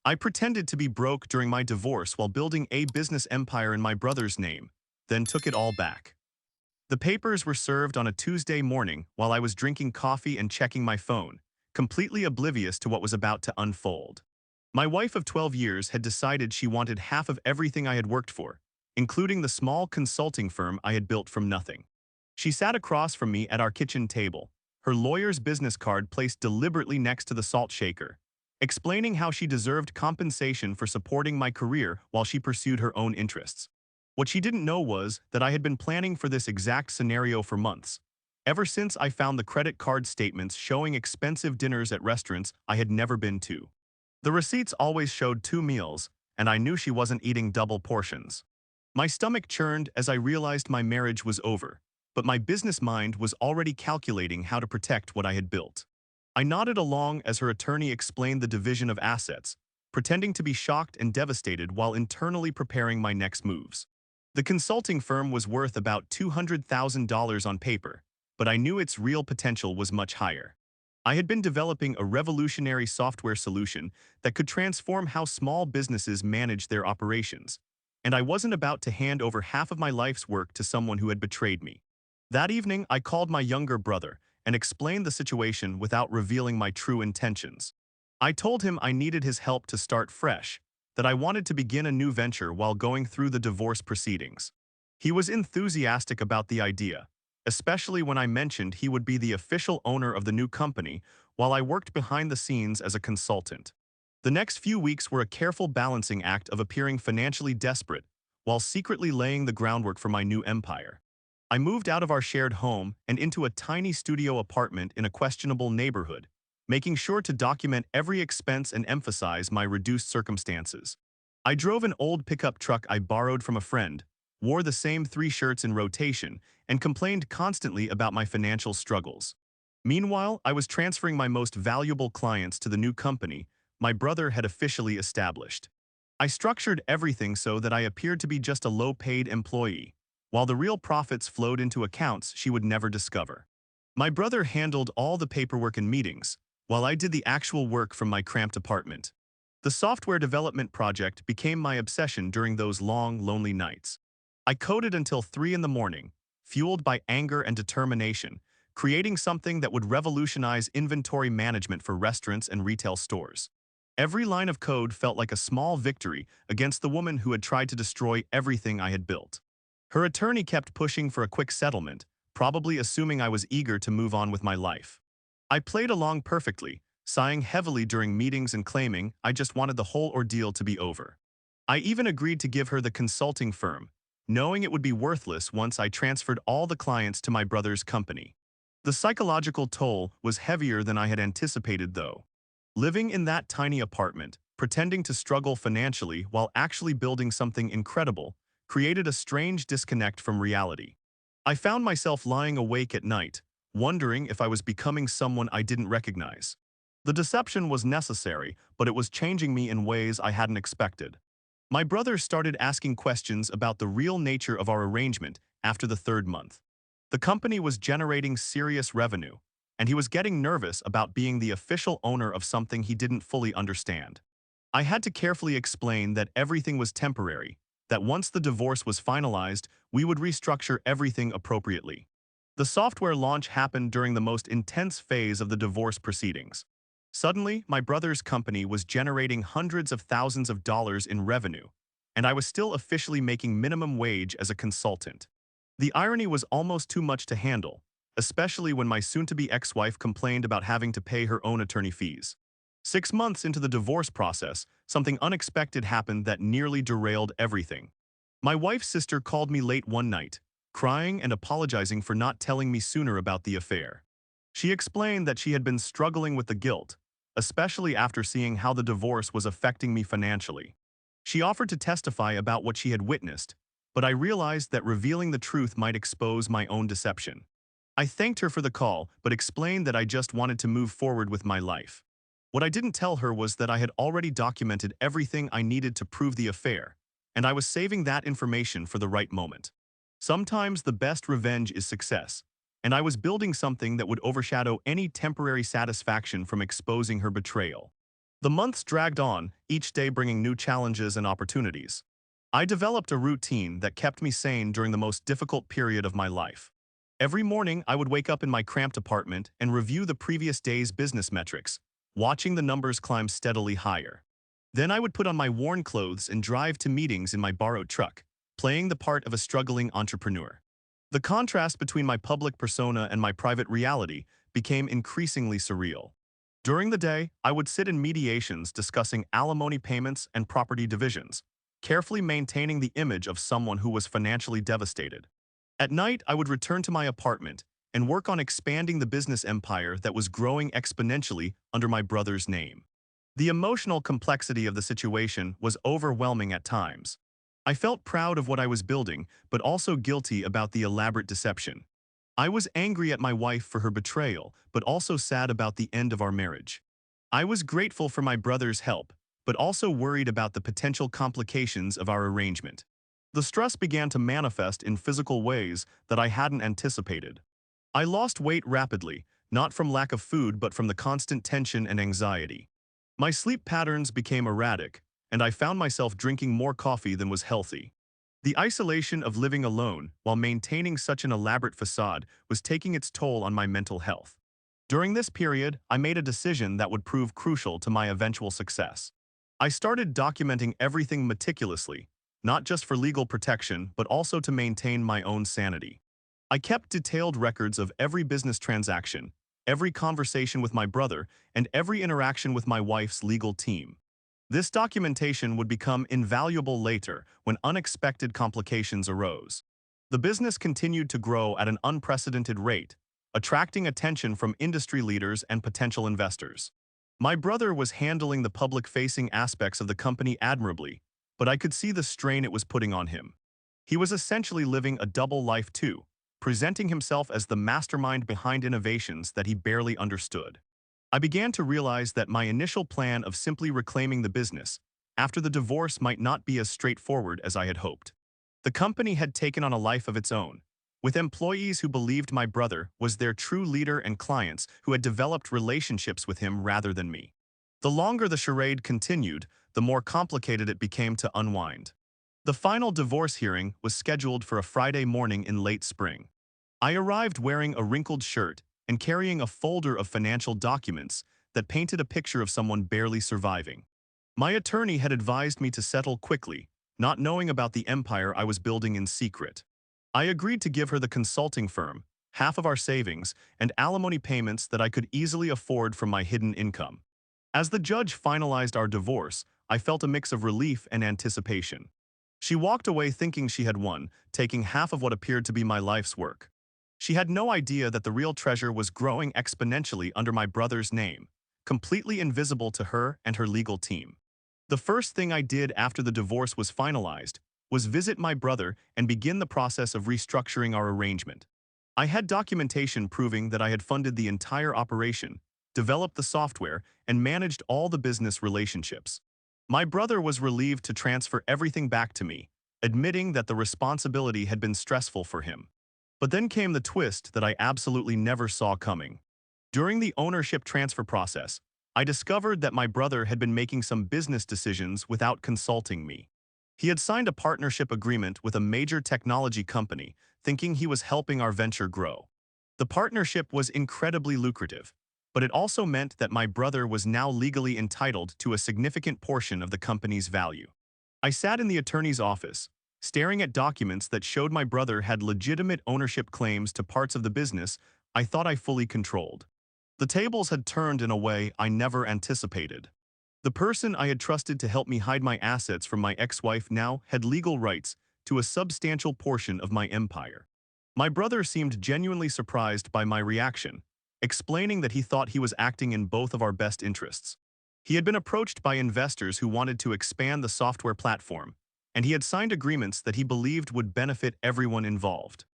I pretended to be broke during my divorce while building a business empire in my brother's name, then took it all back. The papers were served on a Tuesday morning while I was drinking coffee and checking my phone, completely oblivious to what was about to unfold. My wife of 12 years had decided she wanted half of everything I had worked for, including the small consulting firm I had built from nothing. She sat across from me at our kitchen table, her lawyer's business card placed deliberately next to the salt shaker, explaining how she deserved compensation for supporting my career while she pursued her own interests. What she didn't know was that I had been planning for this exact scenario for months, ever since I found the credit card statements showing expensive dinners at restaurants I had never been to. The receipts always showed 2 meals, and I knew she wasn't eating double portions. My stomach churned as I realized my marriage was over, but my business mind was already calculating how to protect what I had built. I nodded along as her attorney explained the division of assets, pretending to be shocked and devastated while internally preparing my next moves. The consulting firm was worth about $200,000 on paper, but I knew its real potential was much higher. I had been developing a revolutionary software solution that could transform how small businesses manage their operations, and I wasn't about to hand over half of my life's work to someone who had betrayed me. That evening, I called my younger brother and explained the situation without revealing my true intentions. I told him I needed his help to start fresh, that I wanted to begin a new venture while going through the divorce proceedings. He was enthusiastic about the idea, especially when I mentioned he would be the official owner of the new company while I worked behind the scenes as a consultant. The next few weeks were a careful balancing act of appearing financially desperate while secretly laying the groundwork for my new empire. I moved out of our shared home and into a tiny studio apartment in a questionable neighborhood, making sure to document every expense and emphasize my reduced circumstances. I drove an old pickup truck I borrowed from a friend, wore the same 3 shirts in rotation, and complained constantly about my financial struggles. Meanwhile, I was transferring my most valuable clients to the new company my brother had officially established. I structured everything so that I appeared to be just a low-paid employee, while the real profits flowed into accounts she would never discover. My brother handled all the paperwork and meetings, while I did the actual work from my cramped apartment. The software development project became my obsession during those long, lonely nights. I coded until 3 in the morning, fueled by anger and determination, creating something that would revolutionize inventory management for restaurants and retail stores. Every line of code felt like a small victory against the woman who had tried to destroy everything I had built. Her attorney kept pushing for a quick settlement, probably assuming I was eager to move on with my life. I played along perfectly, sighing heavily during meetings and claiming I just wanted the whole ordeal to be over. I even agreed to give her the consulting firm, knowing it would be worthless once I transferred all the clients to my brother's company. The psychological toll was heavier than I had anticipated, though. Living in that tiny apartment, pretending to struggle financially while actually building something incredible, created a strange disconnect from reality. I found myself lying awake at night, wondering if I was becoming someone I didn't recognize. The deception was necessary, but it was changing me in ways I hadn't expected. My brother started asking questions about the real nature of our arrangement after the 3rd month. The company was generating serious revenue, and he was getting nervous about being the official owner of something he didn't fully understand. I had to carefully explain that everything was temporary, that once the divorce was finalized, we would restructure everything appropriately. The software launch happened during the most intense phase of the divorce proceedings. Suddenly, my brother's company was generating hundreds of thousands of dollars in revenue, and I was still officially making minimum wage as a consultant. The irony was almost too much to handle, especially when my soon-to-be ex-wife complained about having to pay her own attorney fees. 6 months into the divorce process, something unexpected happened that nearly derailed everything. My wife's sister called me late one night, crying and apologizing for not telling me sooner about the affair. She explained that she had been struggling with the guilt, especially after seeing how the divorce was affecting me financially. She offered to testify about what she had witnessed, but I realized that revealing the truth might expose my own deception. I thanked her for the call, but explained that I just wanted to move forward with my life. What I didn't tell her was that I had already documented everything I needed to prove the affair, and I was saving that information for the right moment. Sometimes the best revenge is success, and I was building something that would overshadow any temporary satisfaction from exposing her betrayal. The months dragged on, each day bringing new challenges and opportunities. I developed a routine that kept me sane during the most difficult period of my life. Every morning, I would wake up in my cramped apartment and review the previous day's business metrics, watching the numbers climb steadily higher. Then I would put on my worn clothes and drive to meetings in my borrowed truck, playing the part of a struggling entrepreneur. The contrast between my public persona and my private reality became increasingly surreal. During the day, I would sit in mediations discussing alimony payments and property divisions, carefully maintaining the image of someone who was financially devastated. At night, I would return to my apartment and work on expanding the business empire that was growing exponentially under my brother's name. The emotional complexity of the situation was overwhelming at times. I felt proud of what I was building, but also guilty about the elaborate deception. I was angry at my wife for her betrayal, but also sad about the end of our marriage. I was grateful for my brother's help, but also worried about the potential complications of our arrangement. The stress began to manifest in physical ways that I hadn't anticipated. I lost weight rapidly, not from lack of food but from the constant tension and anxiety. My sleep patterns became erratic, and I found myself drinking more coffee than was healthy. The isolation of living alone while maintaining such an elaborate facade was taking its toll on my mental health. During this period, I made a decision that would prove crucial to my eventual success. I started documenting everything meticulously, not just for legal protection but also to maintain my own sanity. I kept detailed records of every business transaction, every conversation with my brother, and every interaction with my wife's legal team. This documentation would become invaluable later when unexpected complications arose. The business continued to grow at an unprecedented rate, attracting attention from industry leaders and potential investors. My brother was handling the public-facing aspects of the company admirably, but I could see the strain it was putting on him. He was essentially living a double life too, presenting himself as the mastermind behind innovations that he barely understood. I began to realize that my initial plan of simply reclaiming the business after the divorce might not be as straightforward as I had hoped. The company had taken on a life of its own, with employees who believed my brother was their true leader and clients who had developed relationships with him rather than me. The longer the charade continued, the more complicated it became to unwind. The final divorce hearing was scheduled for a Friday morning in late spring. I arrived wearing a wrinkled shirt and carrying a folder of financial documents that painted a picture of someone barely surviving. My attorney had advised me to settle quickly, not knowing about the empire I was building in secret. I agreed to give her the consulting firm, half of our savings, and alimony payments that I could easily afford from my hidden income. As the judge finalized our divorce, I felt a mix of relief and anticipation. She walked away thinking she had won, taking half of what appeared to be my life's work. She had no idea that the real treasure was growing exponentially under my brother's name, completely invisible to her and her legal team. The first thing I did after the divorce was finalized was visit my brother and begin the process of restructuring our arrangement. I had documentation proving that I had funded the entire operation, developed the software, and managed all the business relationships. My brother was relieved to transfer everything back to me, admitting that the responsibility had been stressful for him. But then came the twist that I absolutely never saw coming. During the ownership transfer process, I discovered that my brother had been making some business decisions without consulting me. He had signed a partnership agreement with a major technology company, thinking he was helping our venture grow. The partnership was incredibly lucrative, but it also meant that my brother was now legally entitled to a significant portion of the company's value. I sat in the attorney's office, staring at documents that showed my brother had legitimate ownership claims to parts of the business I thought I fully controlled. The tables had turned in a way I never anticipated. The person I had trusted to help me hide my assets from my ex-wife now had legal rights to a substantial portion of my empire. My brother seemed genuinely surprised by my reaction, explaining that he thought he was acting in both of our best interests. He had been approached by investors who wanted to expand the software platform, and he had signed agreements that he believed would benefit everyone involved.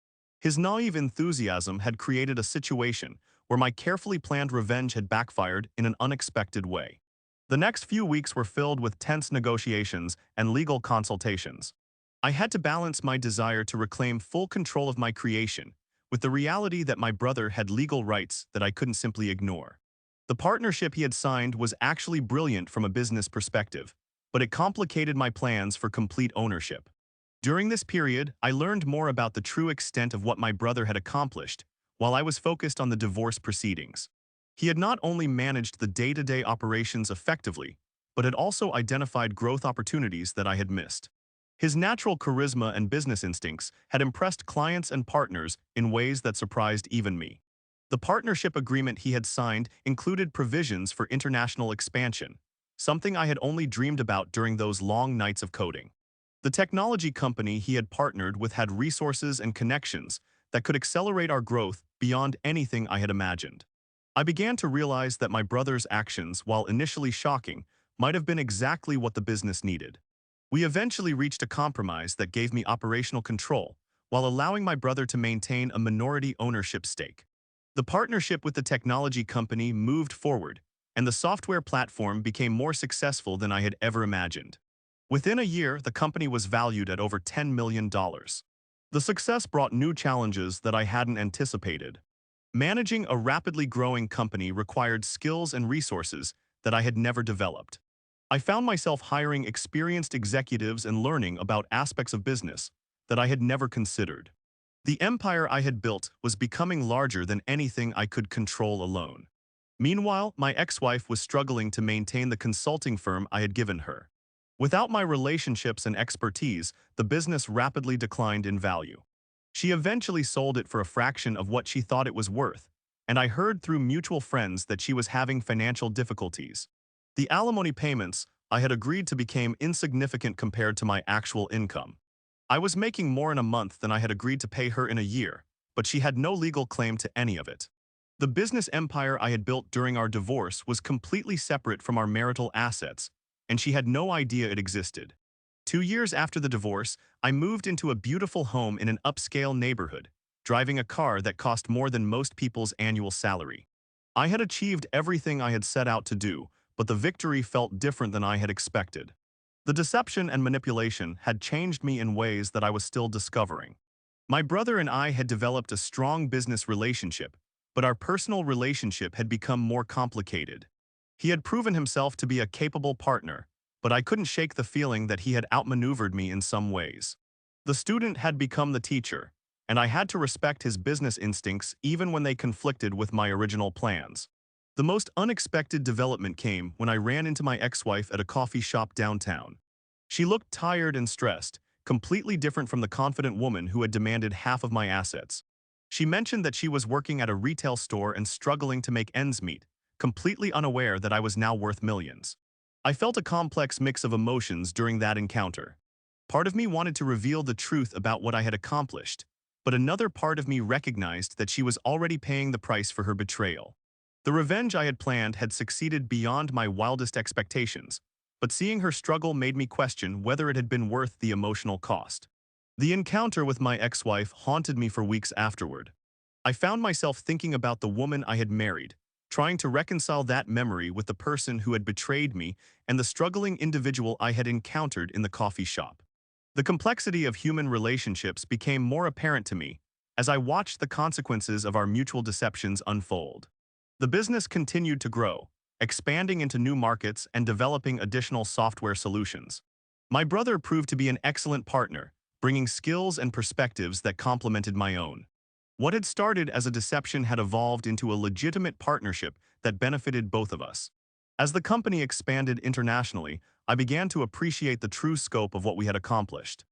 His naive enthusiasm had created a situation where my carefully planned revenge had backfired in an unexpected way. The next few weeks were filled with tense negotiations and legal consultations. I had to balance my desire to reclaim full control of my creation with the reality that my brother had legal rights that I couldn't simply ignore. The partnership he had signed was actually brilliant from a business perspective, but it complicated my plans for complete ownership. During this period, I learned more about the true extent of what my brother had accomplished, while I was focused on the divorce proceedings. He had not only managed the day-to-day operations effectively, but had also identified growth opportunities that I had missed. His natural charisma and business instincts had impressed clients and partners in ways that surprised even me. The partnership agreement he had signed included provisions for international expansion, something I had only dreamed about during those long nights of coding. The technology company he had partnered with had resources and connections that could accelerate our growth beyond anything I had imagined. I began to realize that my brother's actions, while initially shocking, might have been exactly what the business needed. We eventually reached a compromise that gave me operational control, while allowing my brother to maintain a minority ownership stake. The partnership with the technology company moved forward, and the software platform became more successful than I had ever imagined. Within a year, the company was valued at over $10 million. The success brought new challenges that I hadn't anticipated. Managing a rapidly growing company required skills and resources that I had never developed. I found myself hiring experienced executives and learning about aspects of business that I had never considered. The empire I had built was becoming larger than anything I could control alone. Meanwhile, my ex-wife was struggling to maintain the consulting firm I had given her. Without my relationships and expertise, the business rapidly declined in value. She eventually sold it for a fraction of what she thought it was worth, and I heard through mutual friends that she was having financial difficulties. The alimony payments I had agreed to became insignificant compared to my actual income. I was making more in a month than I had agreed to pay her in a year, but she had no legal claim to any of it. The business empire I had built during our divorce was completely separate from our marital assets, and she had no idea it existed. 2 years after the divorce, I moved into a beautiful home in an upscale neighborhood, driving a car that cost more than most people's annual salary. I had achieved everything I had set out to do, but the victory felt different than I had expected. The deception and manipulation had changed me in ways that I was still discovering. My brother and I had developed a strong business relationship, but our personal relationship had become more complicated. He had proven himself to be a capable partner, but I couldn't shake the feeling that he had outmaneuvered me in some ways. The student had become the teacher, and I had to respect his business instincts even when they conflicted with my original plans. The most unexpected development came when I ran into my ex-wife at a coffee shop downtown. She looked tired and stressed, completely different from the confident woman who had demanded half of my assets. She mentioned that she was working at a retail store and struggling to make ends meet, completely unaware that I was now worth millions. I felt a complex mix of emotions during that encounter. Part of me wanted to reveal the truth about what I had accomplished, but another part of me recognized that she was already paying the price for her betrayal. The revenge I had planned had succeeded beyond my wildest expectations, but seeing her struggle made me question whether it had been worth the emotional cost. The encounter with my ex-wife haunted me for weeks afterward. I found myself thinking about the woman I had married, trying to reconcile that memory with the person who had betrayed me and the struggling individual I had encountered in the coffee shop. The complexity of human relationships became more apparent to me as I watched the consequences of our mutual deceptions unfold. The business continued to grow, expanding into new markets and developing additional software solutions. My brother proved to be an excellent partner, bringing skills and perspectives that complemented my own. What had started as a deception had evolved into a legitimate partnership that benefited both of us. As the company expanded internationally, I began to appreciate the true scope of what we had accomplished.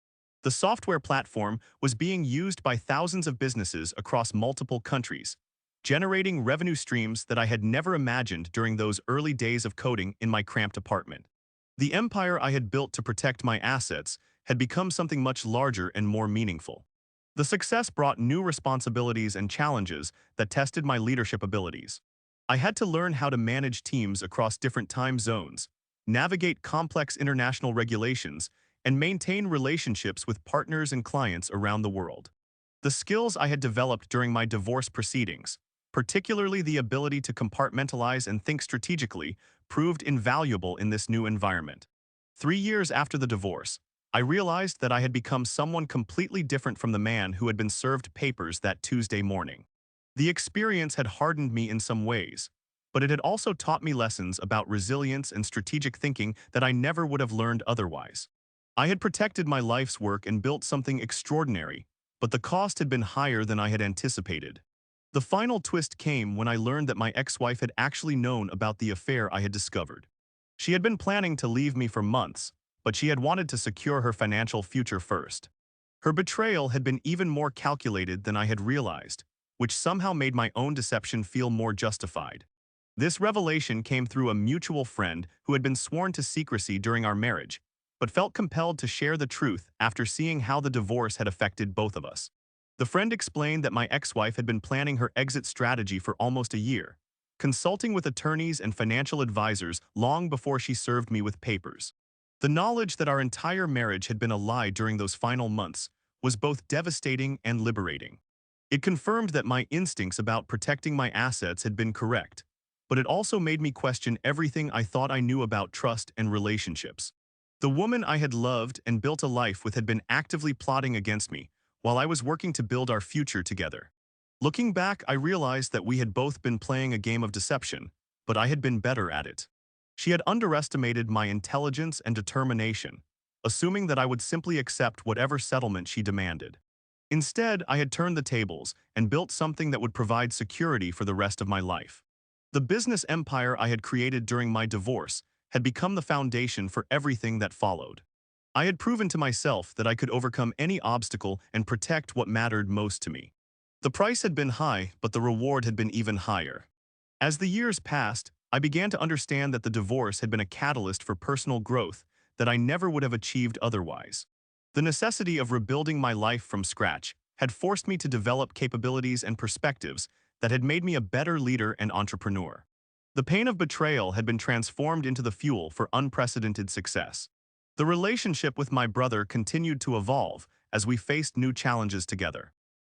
The software platform was being used by thousands of businesses across multiple countries, generating revenue streams that I had never imagined during those early days of coding in my cramped apartment. The empire I had built to protect my assets had become something much larger and more meaningful. The success brought new responsibilities and challenges that tested my leadership abilities. I had to learn how to manage teams across different time zones, navigate complex international regulations, and maintain relationships with partners and clients around the world. The skills I had developed during my divorce proceedings, particularly the ability to compartmentalize and think strategically, proved invaluable in this new environment. 3 years after the divorce, I realized that I had become someone completely different from the man who had been served papers that Tuesday morning. The experience had hardened me in some ways, but it had also taught me lessons about resilience and strategic thinking that I never would have learned otherwise. I had protected my life's work and built something extraordinary, but the cost had been higher than I had anticipated. The final twist came when I learned that my ex-wife had actually known about the affair I had discovered. She had been planning to leave me for months, but she had wanted to secure her financial future first. Her betrayal had been even more calculated than I had realized, which somehow made my own deception feel more justified. This revelation came through a mutual friend who had been sworn to secrecy during our marriage, but felt compelled to share the truth after seeing how the divorce had affected both of us. The friend explained that my ex-wife had been planning her exit strategy for almost a year, consulting with attorneys and financial advisors long before she served me with papers. The knowledge that our entire marriage had been a lie during those final months was both devastating and liberating. It confirmed that my instincts about protecting my assets had been correct, but it also made me question everything I thought I knew about trust and relationships. The woman I had loved and built a life with had been actively plotting against me, while I was working to build our future together. Looking back, I realized that we had both been playing a game of deception, but I had been better at it. She had underestimated my intelligence and determination, assuming that I would simply accept whatever settlement she demanded. Instead, I had turned the tables and built something that would provide security for the rest of my life. The business empire I had created during my divorce had become the foundation for everything that followed. I had proven to myself that I could overcome any obstacle and protect what mattered most to me. The price had been high, but the reward had been even higher. As the years passed, I began to understand that the divorce had been a catalyst for personal growth that I never would have achieved otherwise. The necessity of rebuilding my life from scratch had forced me to develop capabilities and perspectives that had made me a better leader and entrepreneur. The pain of betrayal had been transformed into the fuel for unprecedented success. The relationship with my brother continued to evolve as we faced new challenges together.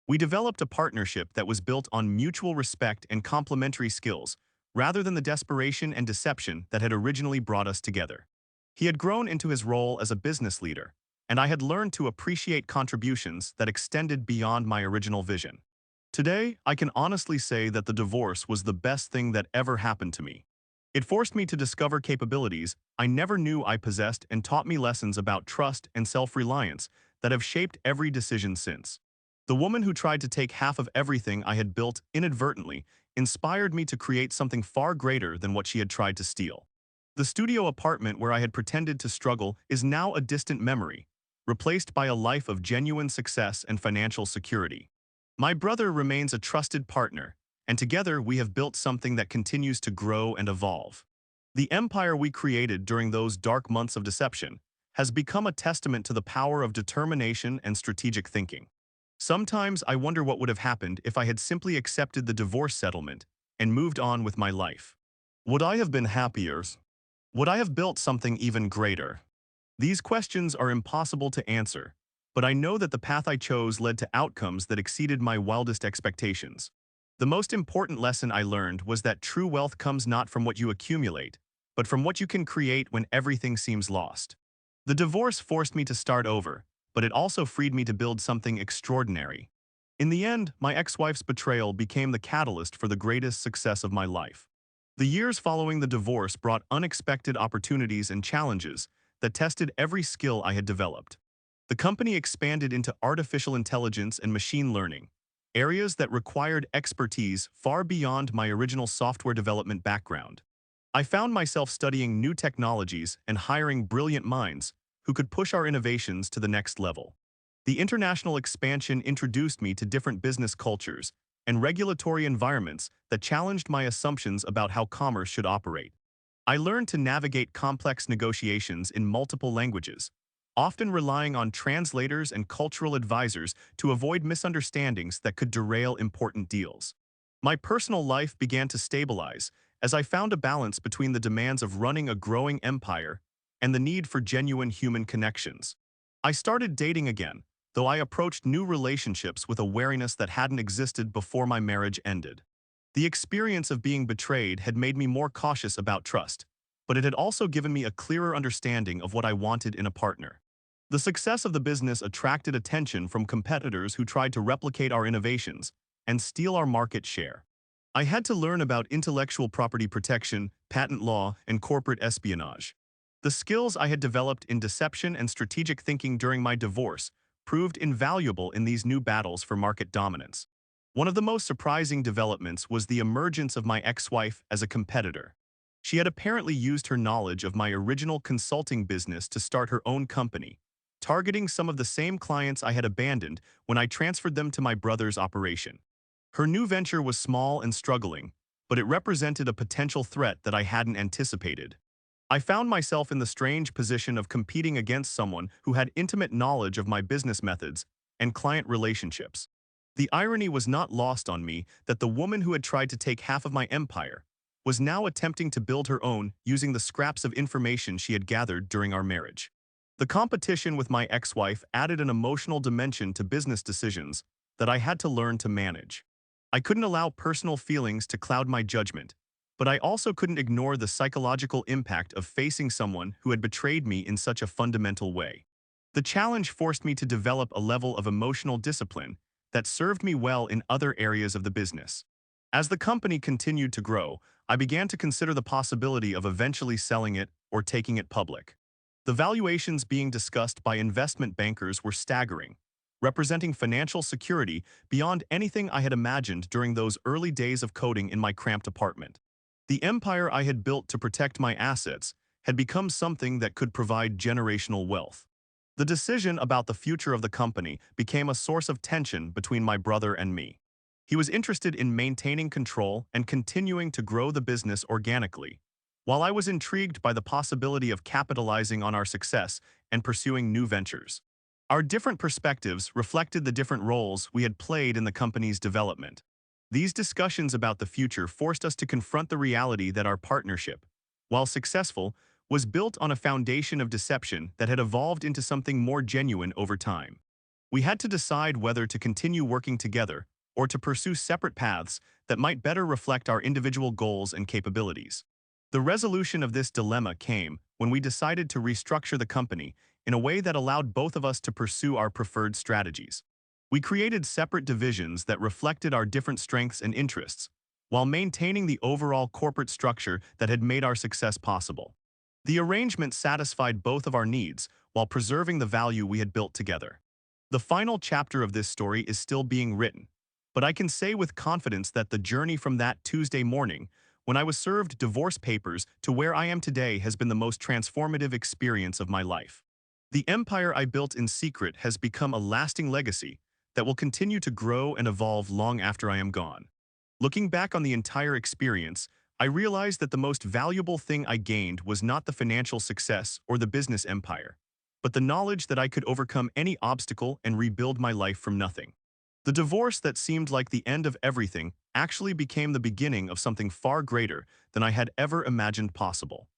We developed a partnership that was built on mutual respect and complementary skills, rather than the desperation and deception that had originally brought us together. He had grown into his role as a business leader, and I had learned to appreciate contributions that extended beyond my original vision. Today, I can honestly say that the divorce was the best thing that ever happened to me. It forced me to discover capabilities I never knew I possessed and taught me lessons about trust and self-reliance that have shaped every decision since. The woman who tried to take half of everything I had built inadvertently inspired me to create something far greater than what she had tried to steal. The studio apartment where I had pretended to struggle is now a distant memory, replaced by a life of genuine success and financial security. My brother remains a trusted partner, and together we have built something that continues to grow and evolve. The empire we created during those dark months of deception has become a testament to the power of determination and strategic thinking. Sometimes I wonder what would have happened if I had simply accepted the divorce settlement and moved on with my life. Would I have been happier? Would I have built something even greater? These questions are impossible to answer, but I know that the path I chose led to outcomes that exceeded my wildest expectations. The most important lesson I learned was that true wealth comes not from what you accumulate, but from what you can create when everything seems lost. The divorce forced me to start over, but it also freed me to build something extraordinary. In the end, my ex-wife's betrayal became the catalyst for the greatest success of my life. The years following the divorce brought unexpected opportunities and challenges that tested every skill I had developed. The company expanded into artificial intelligence and machine learning, areas that required expertise far beyond my original software development background. I found myself studying new technologies and hiring brilliant minds who could push our innovations to the next level. The international expansion introduced me to different business cultures and regulatory environments that challenged my assumptions about how commerce should operate. I learned to navigate complex negotiations in multiple languages, often relying on translators and cultural advisors to avoid misunderstandings that could derail important deals. My personal life began to stabilize as I found a balance between the demands of running a growing empire and the need for genuine human connections. I started dating again, though I approached new relationships with a wariness that hadn't existed before my marriage ended. The experience of being betrayed had made me more cautious about trust, but it had also given me a clearer understanding of what I wanted in a partner. The success of the business attracted attention from competitors who tried to replicate our innovations and steal our market share. I had to learn about intellectual property protection, patent law, and corporate espionage. The skills I had developed in deception and strategic thinking during my divorce proved invaluable in these new battles for market dominance. One of the most surprising developments was the emergence of my ex-wife as a competitor. She had apparently used her knowledge of my original consulting business to start her own company, targeting some of the same clients I had abandoned when I transferred them to my brother's operation. Her new venture was small and struggling, but it represented a potential threat that I hadn't anticipated. I found myself in the strange position of competing against someone who had intimate knowledge of my business methods and client relationships. The irony was not lost on me that the woman who had tried to take half of my empire was now attempting to build her own using the scraps of information she had gathered during our marriage. The competition with my ex-wife added an emotional dimension to business decisions that I had to learn to manage. I couldn't allow personal feelings to cloud my judgment, but I also couldn't ignore the psychological impact of facing someone who had betrayed me in such a fundamental way. The challenge forced me to develop a level of emotional discipline that served me well in other areas of the business. As the company continued to grow, I began to consider the possibility of eventually selling it or taking it public. The valuations being discussed by investment bankers were staggering, representing financial security beyond anything I had imagined during those early days of coding in my cramped apartment. The empire I had built to protect my assets had become something that could provide generational wealth. The decision about the future of the company became a source of tension between my brother and me. He was interested in maintaining control and continuing to grow the business organically, while I was intrigued by the possibility of capitalizing on our success and pursuing new ventures. Our different perspectives reflected the different roles we had played in the company's development. These discussions about the future forced us to confront the reality that our partnership, while successful, was built on a foundation of deception that had evolved into something more genuine over time. We had to decide whether to continue working together or to pursue separate paths that might better reflect our individual goals and capabilities. The resolution of this dilemma came when we decided to restructure the company in a way that allowed both of us to pursue our preferred strategies. We created separate divisions that reflected our different strengths and interests, while maintaining the overall corporate structure that had made our success possible. The arrangement satisfied both of our needs while preserving the value we had built together. The final chapter of this story is still being written, but I can say with confidence that the journey from that Tuesday morning, when I was served divorce papers, to where I am today has been the most transformative experience of my life. The empire I built in secret has become a lasting legacy that will continue to grow and evolve long after I am gone. Looking back on the entire experience, I realized that the most valuable thing I gained was not the financial success or the business empire, but the knowledge that I could overcome any obstacle and rebuild my life from nothing. The divorce that seemed like the end of everything actually became the beginning of something far greater than I had ever imagined possible.